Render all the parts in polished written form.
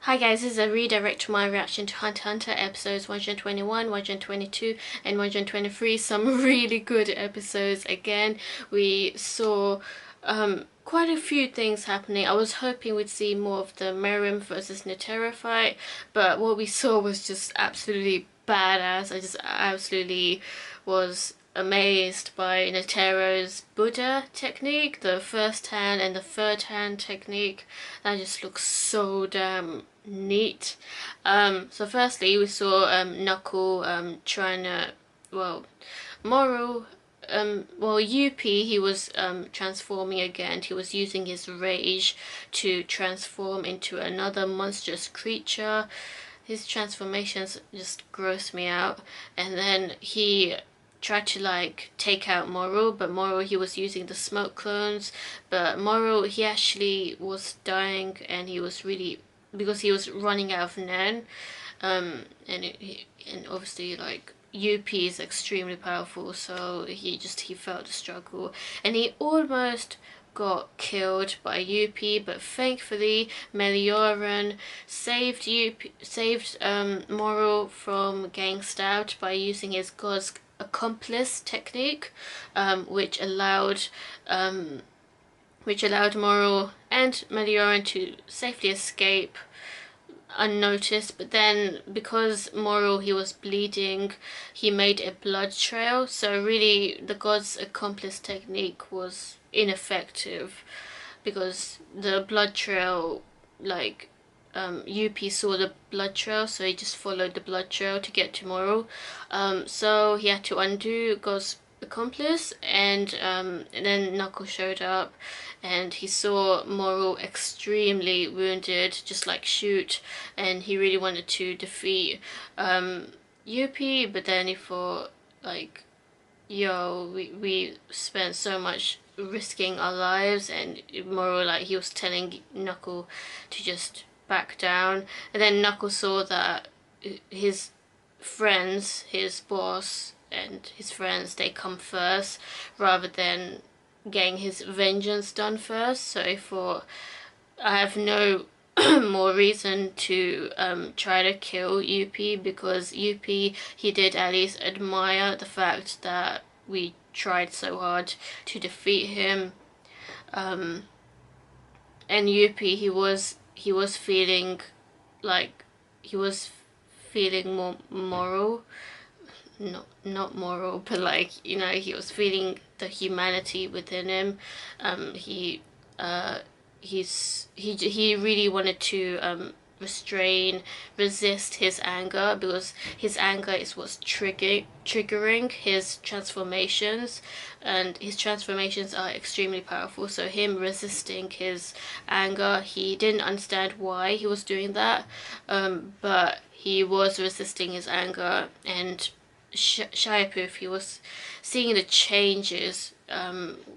Hi guys, this is a redirect to my reaction to Hunter x Hunter episodes 121, 122 and 123. Some really good episodes again. We saw quite a few things happening. I was hoping we'd see more of the Meruem versus Netero fight, but what we saw was just absolutely badass. I just absolutely was amazed by Netero's Buddha technique, the first hand and the third hand technique. That just looks so damn neat. So firstly we saw Knuckle trying to, well, Morel, Youpi, he was transforming again. He was using his rage to transform into another monstrous creature. His transformations just gross me out. And then he tried to like take out Morel, but Morel, he was using the smoke clones, but Morel, he actually was dying, and he was really, because he was running out of Nan, and obviously like Youpi is extremely powerful, so he felt the struggle, and he almost got killed by Youpi, but thankfully Meleoron saved Morel from getting stabbed by using his god's Accomplice technique, which allowed Morel and Meleoron to safely escape unnoticed. But then because Morel, he was bleeding, he made a blood trail, so really the god's Accomplice technique was ineffective, because the blood trail, like, Youpi saw the blood trail, so he just followed the blood trail to get to Morel. So he had to undo God's Accomplice, and then Knuckle showed up, and he saw Morel extremely wounded, just like Shoot, and he really wanted to defeat Youpi, but then he thought, like, yo, we spent so much risking our lives, and Morel, like, he was telling Knuckle to just back down. And then Knuckle saw that his friends, his boss and his friends, they come first rather than getting his vengeance done first. So he thought, I have no more reason to try to kill Youpi, because Youpi, he did at least admire the fact that we tried so hard to defeat him. And Youpi, he was feeling like, he was feeling more moral, not moral, but like, you know, he was feeling the humanity within him. He really wanted to resist his anger, because his anger is what's triggering his transformations, and his transformations are extremely powerful. So him resisting his anger, he didn't understand why he was doing that, but he was resisting his anger. And Shiapoof, he was seeing the changes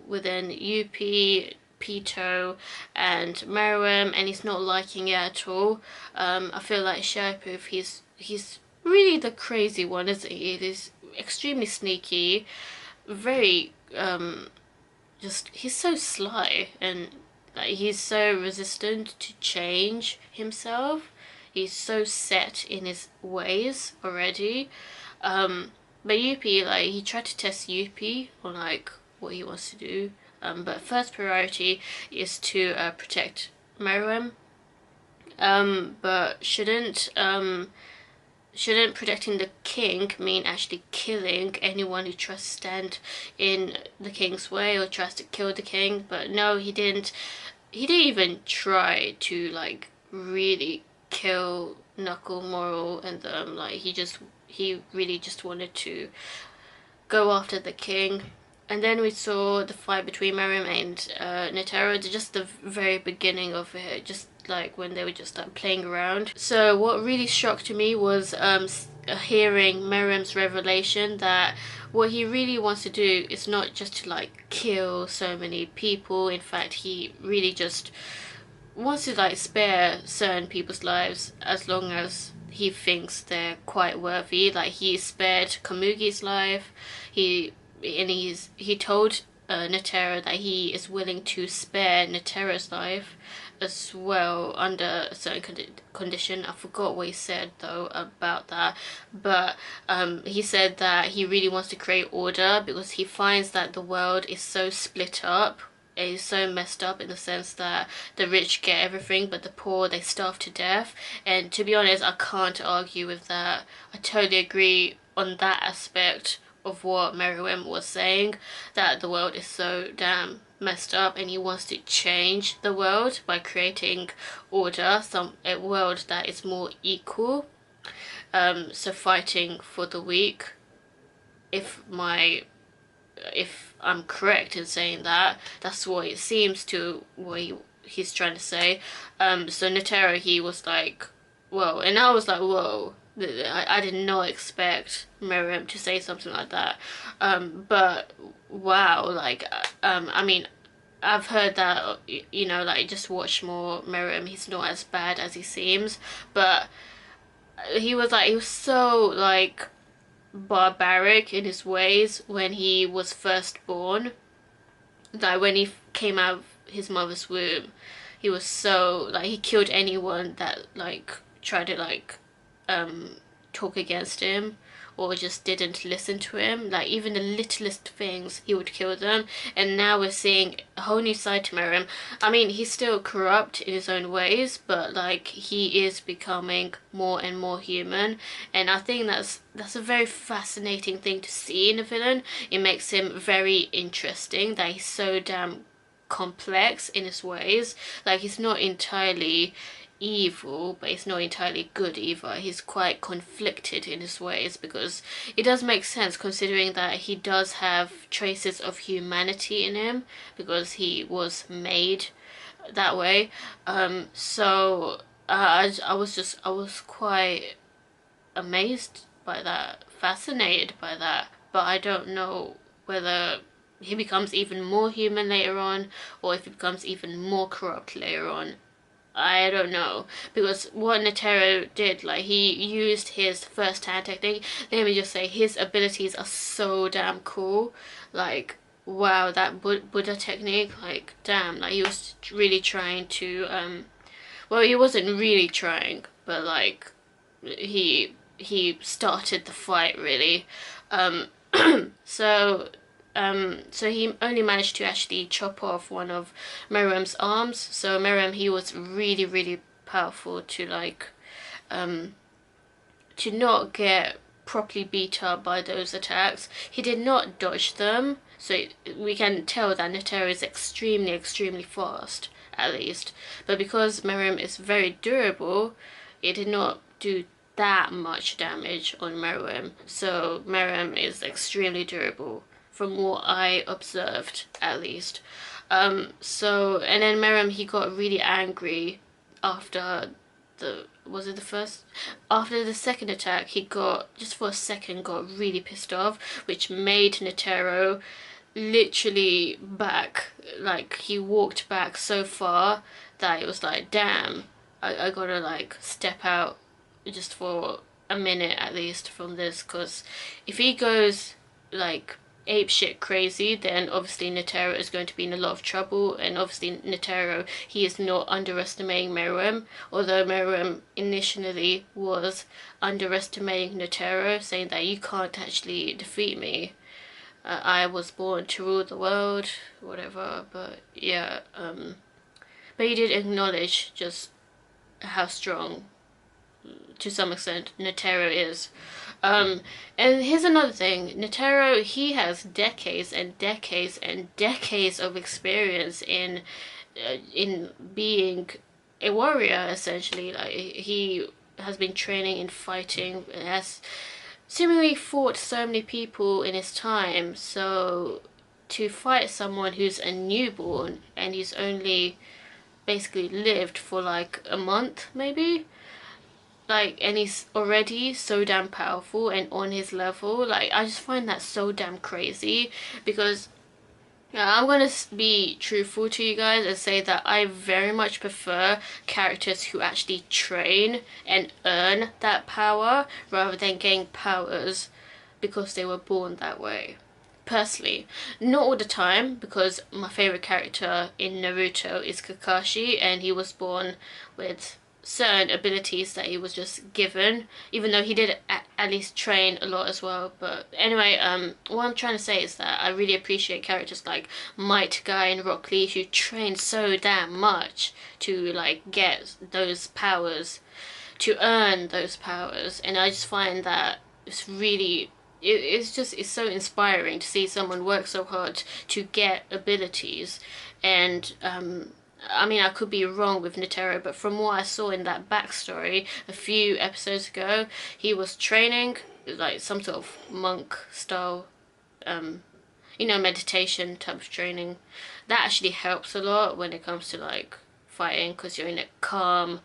within Youpi, Pito and Meruem, and he's not liking it at all. I feel like Shiapoof, he's really the crazy one, isn't he? He's extremely sneaky, very just, he's so sly, and like, he's so resistant to change himself. He's so set in his ways already. But Youpi, like, he tried to test Youpi on like what he wants to do. But first priority is to protect Meruem. But shouldn't protecting the king mean actually killing anyone who tries to stand in the king's way or tries to kill the king? But no, he didn't even try to like really kill Knuckle, Morel and them. Like, he really just wanted to go after the king. And then we saw the fight between Meruem and Netero, just the very beginning of it, just like when they were just playing around. So what really shocked me was hearing Meruem's revelation that what he really wants to do is not just to like kill so many people. In fact, he really just wants to like spare certain people's lives as long as he thinks they're quite worthy. Like, he spared Komugi's life. He told Netero that he is willing to spare Netero's life, as well under a certain condition. I forgot what he said though about that, but he said that he really wants to create order because he finds that the world is so split up. It is so messed up in the sense that the rich get everything but the poor, they starve to death. And to be honest, I can't argue with that. I totally agree on that aspect of what Meruem was saying, that the world is so damn messed up and he wants to change the world by creating order, a world that is more equal. So fighting for the weak, if I'm correct in saying that, that's what it seems to what he's trying to say. So Netero, he was like, whoa, and I was like, whoa, I did not expect Miriam to say something like that. But wow, like, I mean, I've heard that, you know, like, just watch more Miriam, he's not as bad as he seems, but he was so, like, barbaric in his ways when he was first born. Like, when he came out of his mother's womb, he was so, like, he killed anyone that, like, tried to, like, talk against him or just didn't listen to him. Like, even the littlest things, he would kill them. And now we're seeing a whole new side to Meruem. I mean, he's still corrupt in his own ways, but, like, he is becoming more and more human. And I think that's a very fascinating thing to see in a villain. It makes him very interesting that he's so damn complex in his ways. Like, he's not entirely evil, but he's not entirely good either. He's quite conflicted in his ways, because it does make sense considering that he does have traces of humanity in him because he was made that way. So I was quite amazed by that, fascinated by that, but I don't know whether he becomes even more human later on or if he becomes even more corrupt later on. I don't know, because what Netero did, like, he used his first-hand technique. Let me just say, his abilities are so damn cool. Like, wow, that Buddha technique, like, damn, like, he was really trying to, well, he wasn't really trying, but, like, he started the fight, really. So he only managed to actually chop off one of Meruem's arms. So Meruem, he was really, really powerful to, like, to not get properly beat up by those attacks. He did not dodge them, so we can tell that Netero is extremely, extremely fast, at least. But because Meruem is very durable, it did not do that much damage on Meruem. So Meruem is extremely durable, from what I observed, at least. And then Meruem, he got really angry after after the second attack. He got, just for a second, got really pissed off, which made Netero literally back, like, he walked back so far that it was like, damn, I gotta, like, step out just for a minute at least from this, because if he goes, like, apeshit crazy, then obviously Netero is going to be in a lot of trouble. And obviously Netero, he is not underestimating Meruem, although Meruem initially was underestimating Netero, saying that you can't actually defeat me. I was born to rule the world, whatever. But yeah, but he did acknowledge just how strong, to some extent, Netero is. And here's another thing. Netero, he has decades and decades and decades of experience in being a warrior, essentially. Like, he has been training in fighting and has seemingly fought so many people in his time. So to fight someone who's a newborn and he's only basically lived for like a month, maybe, like, and he's already so damn powerful and on his level, like, I just find that so damn crazy. Because I'm gonna be truthful to you guys and say that I very much prefer characters who actually train and earn that power rather than getting powers because they were born that way. personally. Not all the time, because my favorite character in Naruto is Kakashi, and he was born with certain abilities that he was just given, even though he did at least train a lot as well. But anyway, what I'm trying to say is that I really appreciate characters like Might Guy and Rock Lee, who train so damn much to like get those powers, to earn those powers. And I just find that it's really, it's so inspiring to see someone work so hard to get abilities. And I mean, I could be wrong with Netero, but from what I saw in that backstory a few episodes ago, he was training like some sort of monk style, meditation type of training. That actually helps a lot when it comes to like fighting, because you're in a calm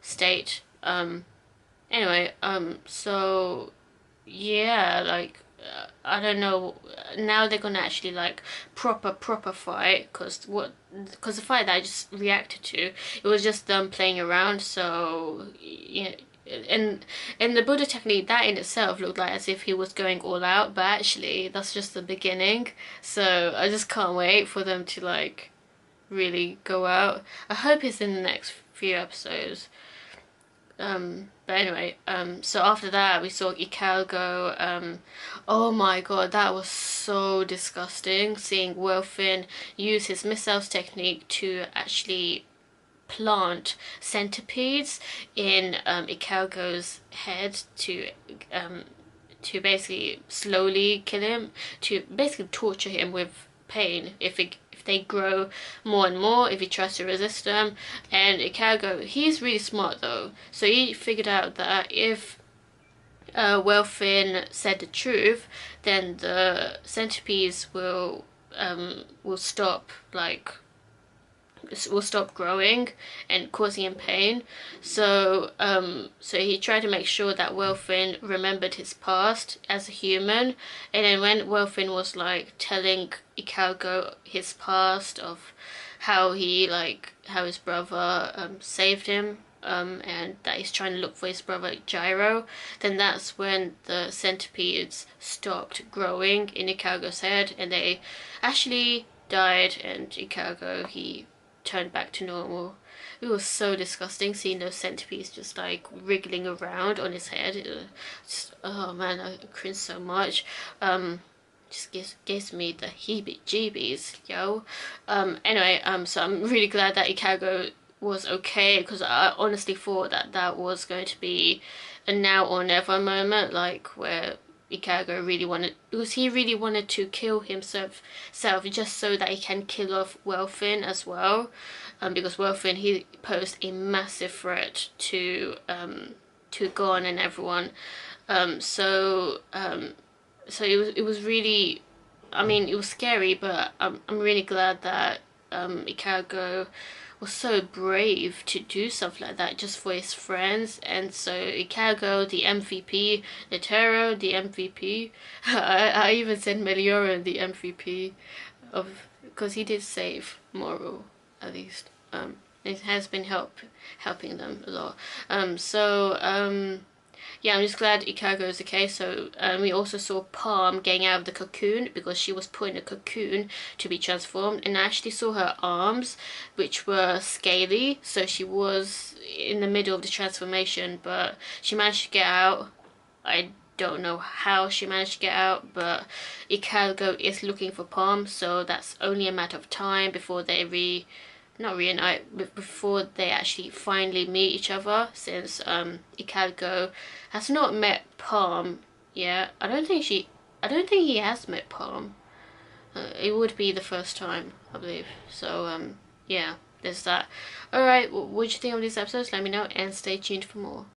state. Anyway, so yeah, like I don't know. Now they're gonna actually like proper fight, because the fight that I just reacted to, it was just them playing around. So yeah, and the Buddha technique, that in itself looked like as if he was going all out, but actually that's just the beginning. So I just can't wait for them to like really go out. I hope it's in the next few episodes. But anyway, so after that we saw Ikalgo. Oh my god, that was so disgusting, seeing WELFIN use his missiles technique to actually plant centipedes in Ikalgo's head to basically slowly kill him, to basically torture him with pain if they grow more and more, if he tries to resist them. And Ikalgo, he's really smart though, so he figured out that if WELFIN said the truth, then the centipedes will stop, like will stop growing and causing him pain. So so he tried to make sure that WELFIN remembered his past as a human. And then when WELFIN was like telling Ikalgo his past of how his brother saved him, and that he's trying to look for his brother Gyro, then that's when the centipedes stopped growing in Ikalgo's head, and they actually died, and Ikalgo, he turned back to normal. It was so disgusting seeing those centipedes just like wriggling around on his head. It was just, oh man, I cringed so much. Just gives me the heebie-jeebies, yo. Anyway, so I'm really glad that Ikalgo was okay, because I honestly thought that that was going to be a now or never moment, like where Ikalgo really wanted, because he really wanted to kill himself just so that he can kill off WELFIN as well, because WELFIN, he posed a massive threat to Gon and everyone. So it was really, I mean, it was scary, but I'm really glad that Ikalgo was so brave to do something like that just for his friends. And so Ikalgo, the MVP, Netero, the MVP. I even said Meleoron, the MVP, because he did save Morel, at least. It has been helping them a lot. Yeah, I'm just glad Ikalgo is okay. So we also saw Palm getting out of the cocoon, because she was put in a cocoon to be transformed, and I actually saw her arms, which were scaly, so she was in the middle of the transformation, but she managed to get out. I don't know how she managed to get out, but Ikalgo is looking for Palm, so that's only a matter of time before they not reunite, but before they actually finally meet each other, since Ikalgo has not met Palm yet. I don't think he has met Palm. It would be the first time, I believe. So yeah, there's that. Alright, what do you think of these episodes? Let me know, and stay tuned for more.